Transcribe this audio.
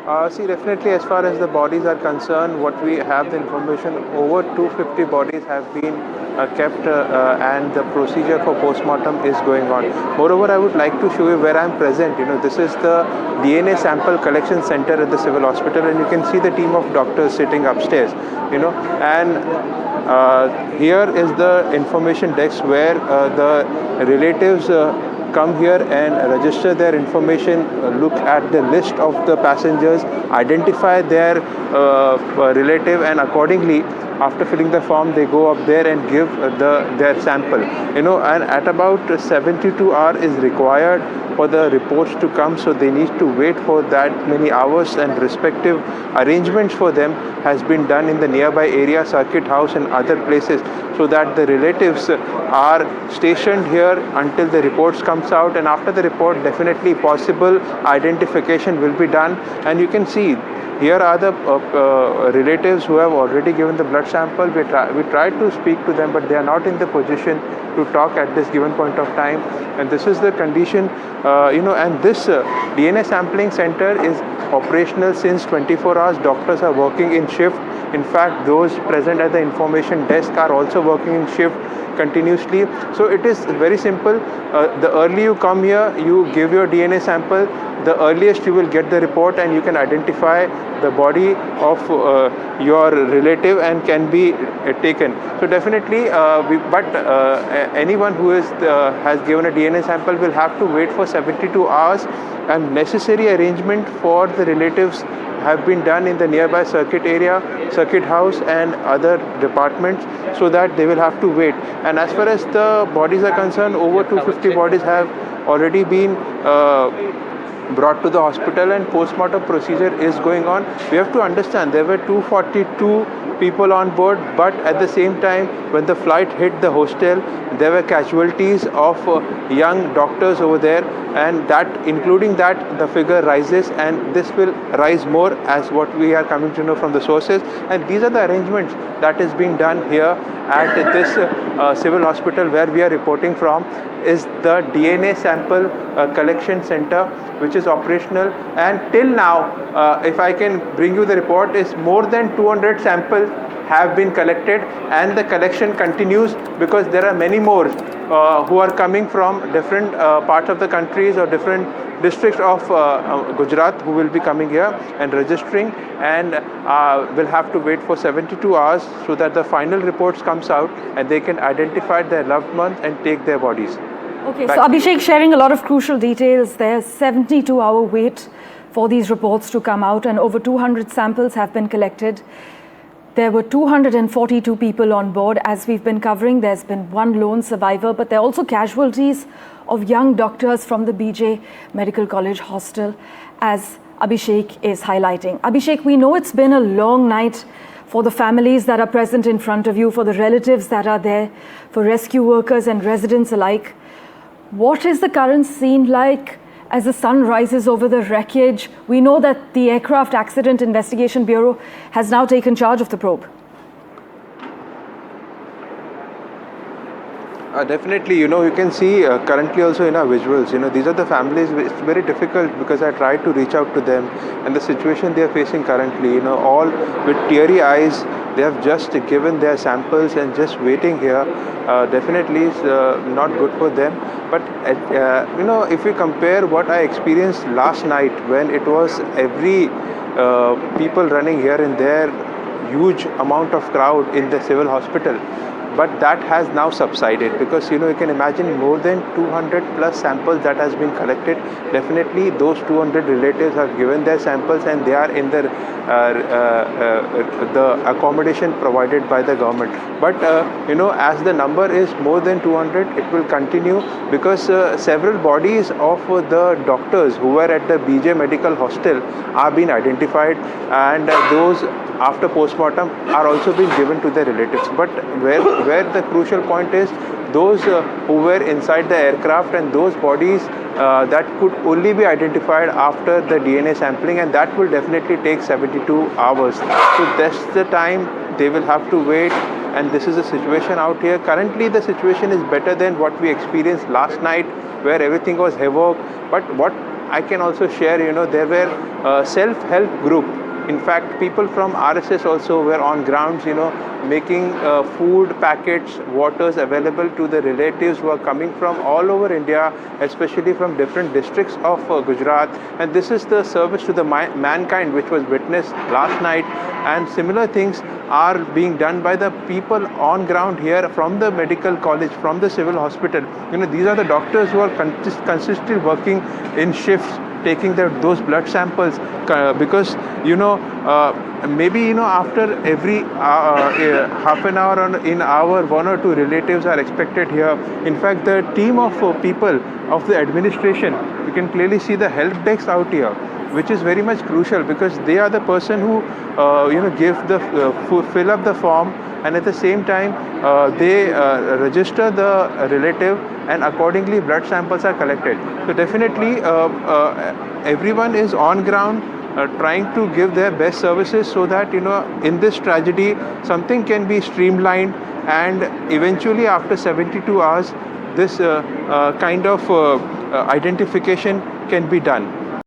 See, definitely as far as the bodies are concerned, what we have the information, over 250 bodies have been kept and the procedure for postmortem is going on. Moreover, I would like to show you where I am present. This is the DNA sample collection center at the civil hospital, and you can see the team of doctors sitting upstairs, and here is the information desk where the relatives come here and register their information, look at the list of the passengers, identify their relative, and accordingly, after filling the form, they go up there and give their sample. And at about 72 hours is required for the reports to come, so they need to wait for that many hours, and respective arrangements for them has been done in the nearby area, circuit house and other places, so that the relatives are stationed here until the reports comes out, and after the report definitely possible identification will be done. And you can see here are the relatives who have already given the blood sample. We tried to speak to them, but they are not in the position to talk at this given point of time. And this is the condition, and this DNA sampling center is operational since 24 hours. Doctors are working in shift. In fact, those present at the information desk are also working in shift continuously. So it is very simple. The early you come here, you give your DNA sample, the earliest you will get the report, and you can identify the body of your relative and can be taken. So definitely, but anyone who has given a DNA sample will have to wait for 72 hours, and necessary arrangement for the relatives have been done in the nearby circuit area, circuit house and other departments, so that they will have to wait. And as far as the bodies are concerned, over 250 bodies have already been brought to the hospital, and postmortem procedure is going on. We have to understand there were 242 people on board, but at the same time, when the flight hit the hostel, there were casualties of young doctors over there, and that, including that, the figure rises, and this will rise more as what we are coming to know from the sources. And these are the arrangements that is being done here at this civil hospital where we are reporting from, is the DNA sample collection center, which is operational. And till now, if I can bring you the report, is more than 200 samples have been collected, and the collection continues because there are many more who are coming from different parts of the countries or different districts of Gujarat, who will be coming here and registering, and will have to wait for 72 hours so that the final reports comes out and they can identify their loved ones and take their bodies. Okay, so Abhishek sharing a lot of crucial details. There's 72-hour wait for these reports to come out, and over 200 samples have been collected. There were 242 people on board. As we've been covering, there's been one lone survivor, but there are also casualties of young doctors from the BJ Medical College hostel, as Abhishek is highlighting. Abhishek, we know it's been a long night for the families that are present in front of you, for the relatives that are there, for rescue workers and residents alike. What is the current scene like as the sun rises over the wreckage? We know that the Aircraft Accident Investigation Bureau has now taken charge of the probe. Definitely, you can see currently also in our visuals, these are the families. It's very difficult because I tried to reach out to them, and the situation they are facing currently, all with teary eyes. They have just given their samples and just waiting here. Definitely is not good for them. But if we compare what I experienced last night, when it was every people running here and there, huge amount of crowd in the civil hospital. But that has now subsided because you can imagine more than 200 plus samples that has been collected. Definitely those 200 relatives have given their samples, and they are in the accommodation provided by the government. But as the number is more than 200, it will continue because several bodies of the doctors who were at the BJ Medical Hostel are being identified, and those after postmortem are also being given to their relatives. But where the crucial point is, those who were inside the aircraft, and those bodies that could only be identified after the DNA sampling, and that will definitely take 72 hours. So that's the time they will have to wait, and this is the situation out here. Currently the situation is better than what we experienced last night, where everything was havoc. But what I can also share, there were self-help group. In fact, people from RSS also were on grounds, making food packets, waters available to the relatives who are coming from all over India, especially from different districts of Gujarat. And this is the service to the mankind which was witnessed last night. And similar things are being done by the people on ground here from the medical college, from the civil hospital. These are the doctors who are consistently working in shifts, taking those blood samples, because maybe after every half an hour or in hour, one or two relatives are expected here. In fact, the team of people of the administration, you can clearly see the help desk out here, which is very much crucial, because they are the person who give the fill up the form, and at the same time they register the relative, and accordingly blood samples are collected. So definitely everyone is on ground trying to give their best services, so that in this tragedy something can be streamlined, and eventually after 72 hours this kind of identification can be done.